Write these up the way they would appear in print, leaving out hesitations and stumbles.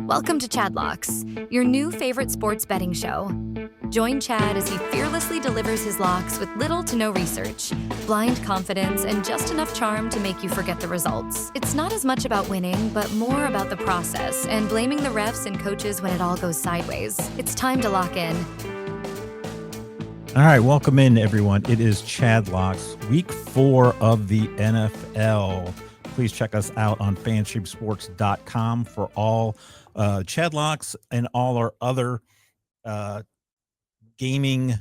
Welcome to Chadlocks, your new favorite sports betting show. Join Chad as he fearlessly delivers his locks with little to no research, blind confidence, and just enough charm to make you forget the results. It's not as much about winning, but more about the process and blaming the refs and coaches when it all goes sideways. It's time to lock in. All right, welcome in, everyone. It is Chadlocks, week 4 of the NFL. Please check us out on fanstreamsports.com for all Chadlocks and all our other gaming,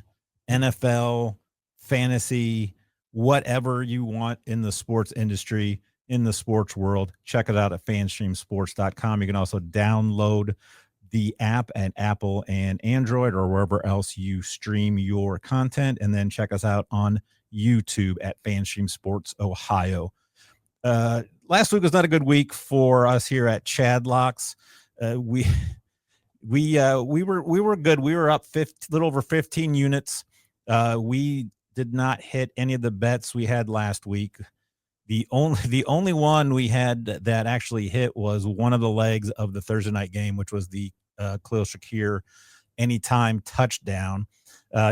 NFL, fantasy, whatever you want in the sports industry, in the sports world. Check it out at fanstreamsports.com. You can also download the app at Apple and Android or wherever else you stream your content, and then check us out on YouTube at FanStream Sports Ohio. Last week was not a good week for us here at Chadlocks. We were good. We were up a little over 15 units. We did not hit any of the bets we had last week. The only one we had that actually hit was one of the legs of the Thursday night game, which was the Khalil Shakir anytime touchdown.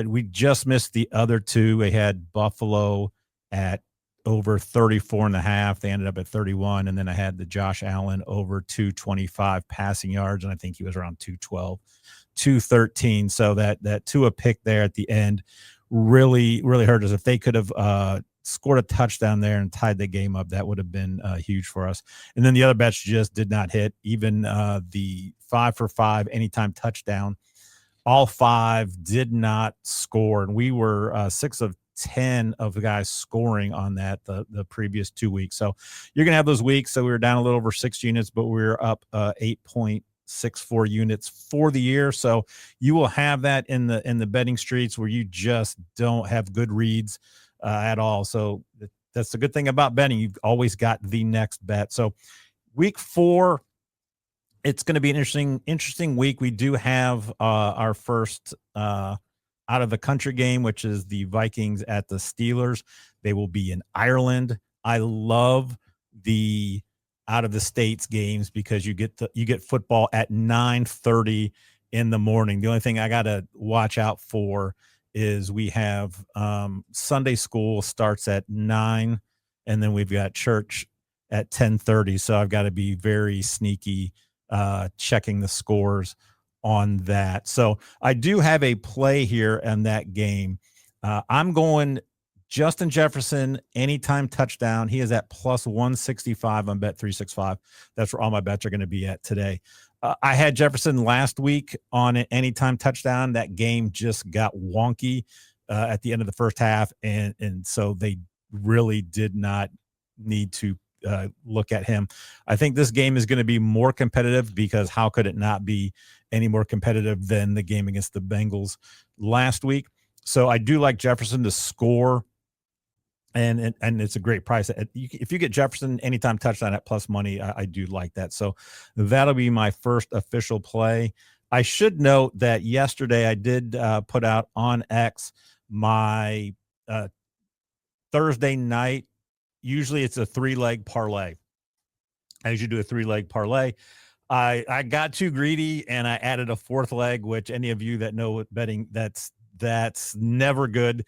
We just missed the other two. We had Buffalo at over 34.5. They ended up at 31. And then I had the Josh Allen over 225 passing yards. And I think he was around 212, 213. So that Tua pick there at the end really, really hurt us. If they could have scored a touchdown there and tied the game up, that would have been huge for us. And then the other bets just did not hit. Even the 5 for 5 anytime touchdown, all 5 did not score. And we were 6 of 10 of the guys scoring on that the previous 2 weeks. So you're going to have those weeks. So we were down a little over 6 units, but we were up 8.64 units for the year. So you will have that in the betting streets where you just don't have good reads at all. So that's the good thing about betting. You've always got the next bet. So week 4, it's going to be an interesting week. We do have our first out of the country game, which is the Vikings at the Steelers. They will be in Ireland. I love the out of the states games because you get football at 9:30 in the morning. The only thing I got to watch out for is we have Sunday school starts at 9, and then we've got church at 10:30. So I've got to be very sneaky checking the scores on that. So I do have a play here in that game. I'm going Justin Jefferson anytime touchdown. He is at plus 165 on Bet365. That's where all my bets are going to be at today. I had Jefferson last week on an anytime touchdown. That game just got wonky at the end of the first half, and so they really did not need to look at him. I think this game is going to be more competitive because how could it not be any more competitive than the game against the Bengals last week? So I do like Jefferson to score, and it's a great price. If you get Jefferson anytime touchdown at plus money, I do like that. So that'll be my first official play. I should note that yesterday I did put out on X my Thursday night. Usually it's a 3-leg parlay. I usually do a 3-leg parlay. I got too greedy and I added a 4th leg, which any of you that know what betting, that's never good.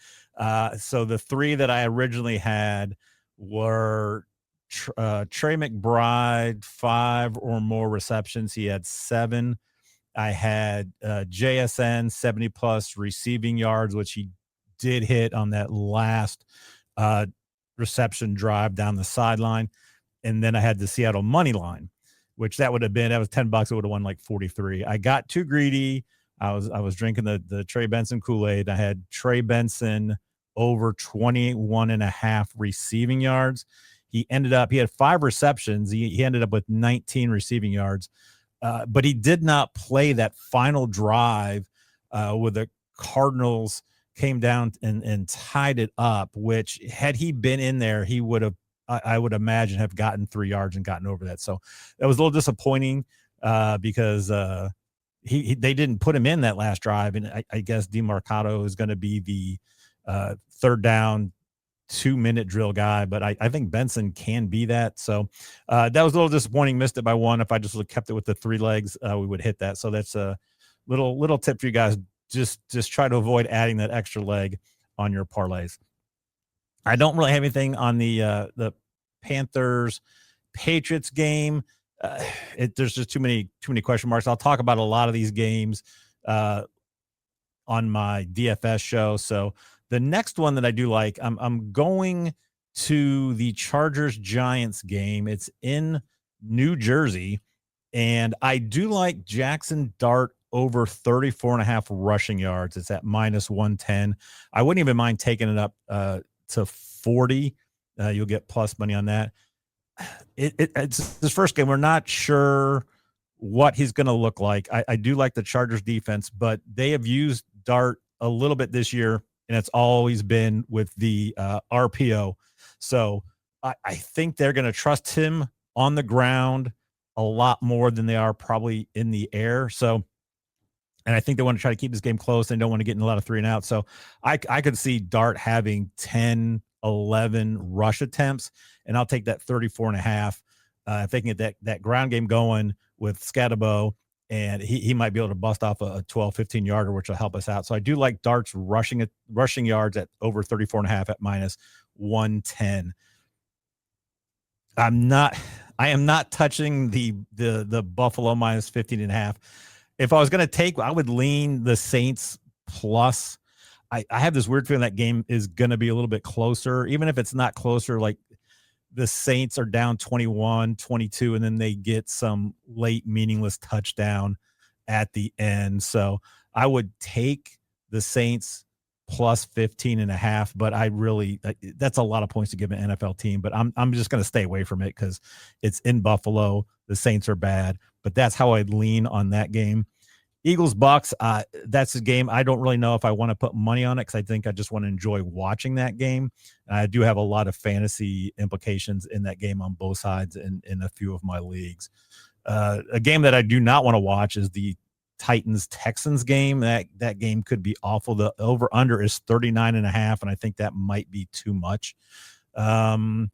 So the 3 that I originally had were Trey McBride, 5 or more receptions. He had 7. I had JSN 70 plus receiving yards, which he did hit on that last reception drive down the sideline. And then I had the Seattle money line, which that was $10. It would have won like 43. I got too greedy. I was drinking the Trey Benson Kool-Aid. I had Trey Benson over 21.5 receiving yards. He had 5 receptions. He ended up with 19 receiving yards. But he did not play that final drive where the Cardinals came down and tied it up, which had he been in there, he would have, I would imagine, have gotten 3 yards and gotten over that. So that was a little disappointing because they didn't put him in that last drive. And I guess DeMarcado is going to be the third down 2-minute drill guy, but I think Benson can be that. So that was a little disappointing. Missed it by one. If I just would've kept it with the 3 legs, we would hit that. So that's a little tip for you guys. Just try to avoid adding that extra leg on your parlays. I don't really have anything on the Panthers Patriots game. There's just too many question marks. I'll talk about a lot of these games on my DFS show. So the next one that I do like, I'm going to the Chargers Giants game. It's in New Jersey, and I do like Jackson Dart over 34.5 rushing yards. It's at -110. I wouldn't even mind taking it up to 40. You'll get plus money on that. It's his first game. We're not sure what he's going to look like. I do like the Chargers defense, but they have used Dart a little bit this year, and it's always been with the RPO. So I think they're going to trust him on the ground a lot more than they are probably in the air. So, and I think they want to try to keep this game close. They don't want to get in a lot of 3 and out. So I could see Dart having 10, 11 rush attempts, and I'll take that 34.5. If they can get that ground game going with Scatabo, and he might be able to bust off a 12, 15 yarder, which will help us out. So I do like Dart's rushing yards at over 34.5 at -110. I am not touching the Buffalo -15.5. If I was going to take, I would lean the Saints plus. I have this weird feeling that game is going to be a little bit closer, even if it's not closer. Like the Saints are down 21-22, and then they get some late meaningless touchdown at the end. So I would take the Saints plus 15.5, but that's a lot of points to give an NFL team, but I'm just going to stay away from it because it's in Buffalo. The Saints are bad, but that's how I'd lean on that game. Eagles Bucks, that's a game I don't really know if I want to put money on it because I think I just want to enjoy watching that game. I do have a lot of fantasy implications in that game on both sides in a few of my leagues. A game that I do not want to watch is the Titans-Texans game. That game could be awful. The over-under is 39.5, and I think that might be too much. There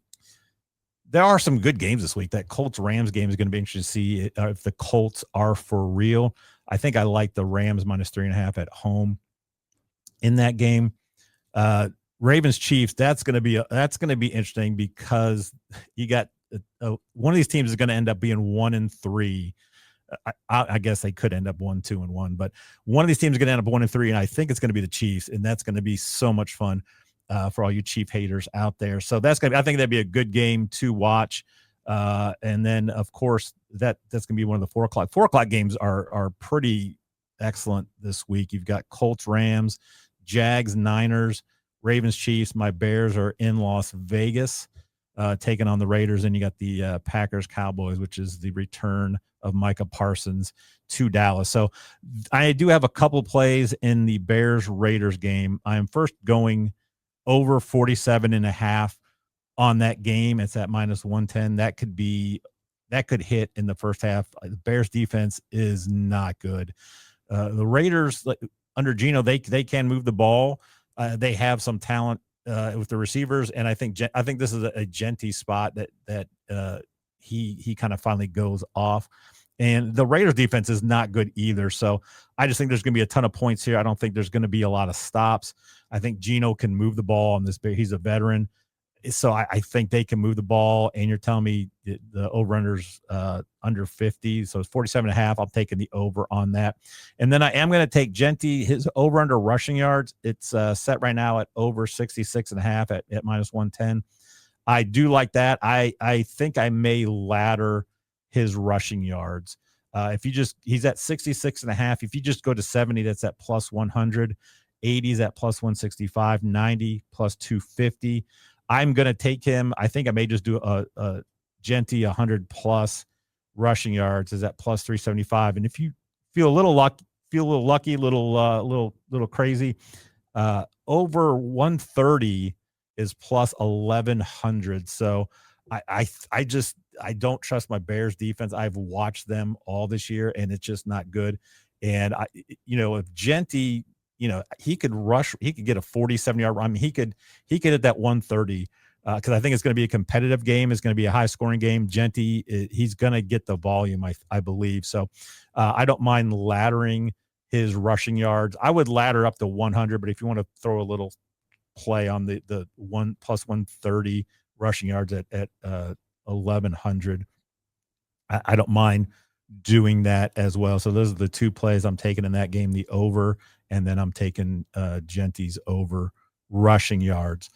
are some good games this week. That Colts-Rams game is going to be interesting to see if the Colts are for real. I think I like the Rams -3.5 at home in that game. Ravens-Chiefs, that's going to be interesting because you got one of these teams is going to end up being 1-3. I guess they could end up 1-2-1, but one of these teams is going to end up 1-3, and I think it's going to be the Chiefs, and that's going to be so much fun for all you Chief haters out there. So I think that'd be a good game to watch. And then of course that's going to be one of the 4 o'clock. 4 o'clock games are pretty excellent this week. You've got Colts, Rams, Jags, Niners, Ravens, Chiefs. My Bears are in Las Vegas, taking on the Raiders. And you got the Packers, Cowboys, which is the return of Micah Parsons to Dallas. So I do have a couple plays in the Bears Raiders game. I am first going over 47.5 on that game. It's at -110. That could hit in the first half. The Bears defense is not good. The Raiders under Geno, they can move the ball. They have some talent with the receivers, and I think this is a Genty spot that he kind of finally goes off. And the Raiders defense is not good either. So I just think there's going to be a ton of points here. I don't think there's going to be a lot of stops. I think Geno can move the ball on this. He's a veteran. So I think they can move the ball. And you're telling me the over-under's under 50. So it's 47.5. I'm taking the over on that. And then I am going to take Genty, his over-under rushing yards. It's set right now at over 66.5 at -110. I do like that. I think I may ladder his rushing yards. He's at 66.5. If you just go to 70, that's at +100. 80 is at +165. 90 +250. I'm going to take him. I think I may just do a Genty 100+ rushing yards is at +375. And if you feel a little lucky, little crazy, over 130 is +1100. So I don't trust my Bears defense. I've watched them all this year, and it's just not good. And if Genty, he could rush. He could get a 47-yard. I mean, he could hit that 130 because I think it's going to be a competitive game. It's going to be a high-scoring game. Genty, he's going to get the volume, I believe. So I don't mind laddering his rushing yards. I would ladder up to 100, but if you want to throw a little play on the 1 plus 130 rushing yards at 1,100, I don't mind doing that as well. So those are the two plays I'm taking in that game, the over, and then I'm taking Genty's over rushing yards.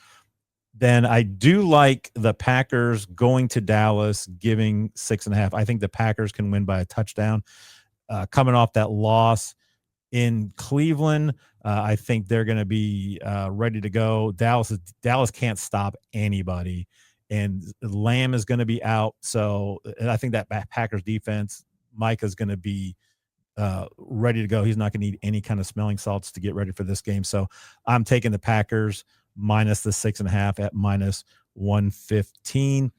Then I do like the Packers going to Dallas, giving 6.5. I think the Packers can win by a touchdown. Coming off that loss in Cleveland, I think they're going to be ready to go. Dallas can't stop anybody, and Lamb is going to be out. So I think that Packers defense, Micah's going to be ready to go. He's not going to need any kind of smelling salts to get ready for this game. So I'm taking the Packers minus the 6.5 at minus 115.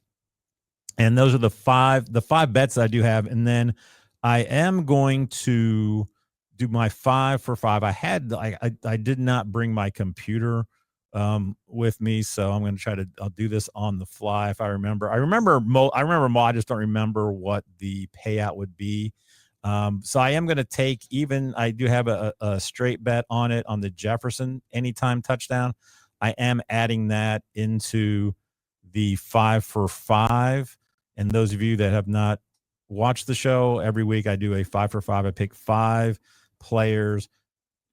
And those are the five bets I do have. And then I am going to do my 5 for 5. I did not bring my computer with me, so I'm going to I'll do this on the fly if I remember. I remember Mo. I just don't remember what the payout would be. So I am going to take, even I do have a straight bet on it on the Jefferson anytime touchdown. I am adding that into the 5 for 5. And those of you that have not watched the show, every week I do a 5 for 5. I pick 5 players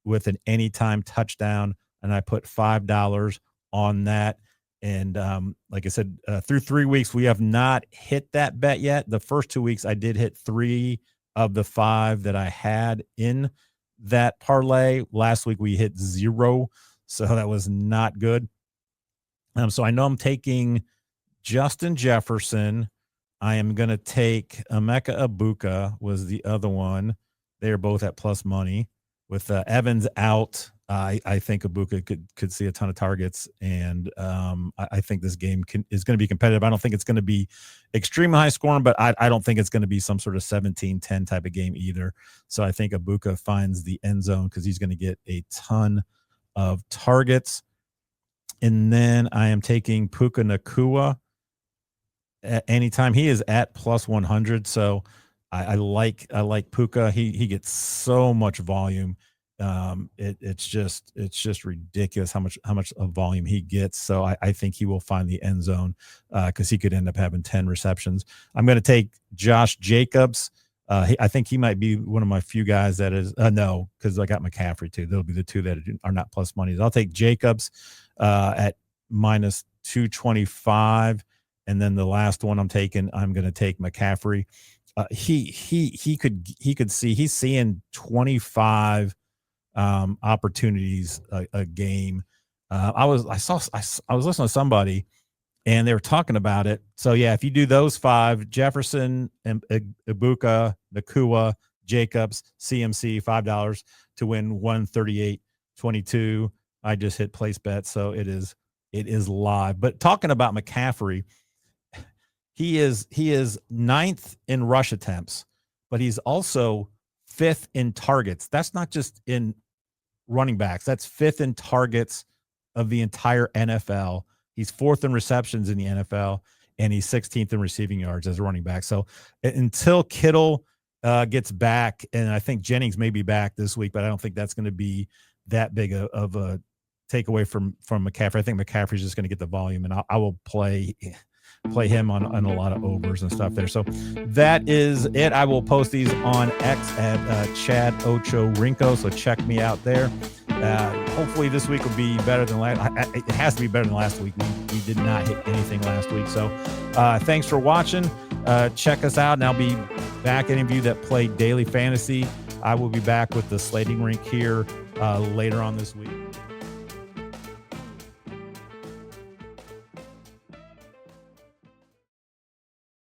with an anytime touchdown, and I put $5 on that. And like I said, through 3 weeks, we have not hit that bet yet. The first 2 weeks, I did hit 3 of the 5 that I had in that parlay. Last week, we hit 0, so that was not good. So I know I'm taking Justin Jefferson. I am going to take Emeka Ibuka was the other one. They are both at plus money. With Evans out, I think Ibuka could see a ton of targets, and I think this game is going to be competitive. I don't think it's going to be extremely high scoring, but I don't think it's going to be some sort of 17-10 type of game either. So I think Ibuka finds the end zone because he's going to get a ton of targets. And then I am taking Puka Nacua at anytime. He is at plus 100, so I like Puka. He gets so much volume. It's just ridiculous how much of volume he gets. So I think he will find the end zone because he could end up having 10 receptions. I'm going to take Josh Jacobs. I think he might be one of my few guys that is no, because I got McCaffrey too. They'll be the two that are not plus money. I'll take Jacobs at minus 225, and then the last one I'm going to take McCaffrey. He could see, he's seeing 25 opportunities a game. I was listening to somebody and they were talking about it. So yeah, if you do those 5, Jefferson and Ibuka, Nacua, Jacobs, CMC, $5 to win 138.22. I just hit place bet, so it is live. But talking about McCaffrey, he is 9th in rush attempts, but he's also 5th in targets. That's not just in running backs. That's 5th in targets of the entire NFL. He's 4th in receptions in the NFL, and he's 16th in receiving yards as a running back. So until Kittle gets back, and I think Jennings may be back this week, but I don't think that's going to be that big of a takeaway from McCaffrey. I think McCaffrey's just going to get the volume, and I will play him on a lot of overs and stuff there. So that is it. I will post these on X at Chad Ocho Rinco. So check me out there. Hopefully this week will be better than last. It has to be better than last week. We did not hit anything last week. So thanks for watching. Check us out, and I'll be back. Any of you that play daily fantasy, I will be back with the slating rink here later on this week.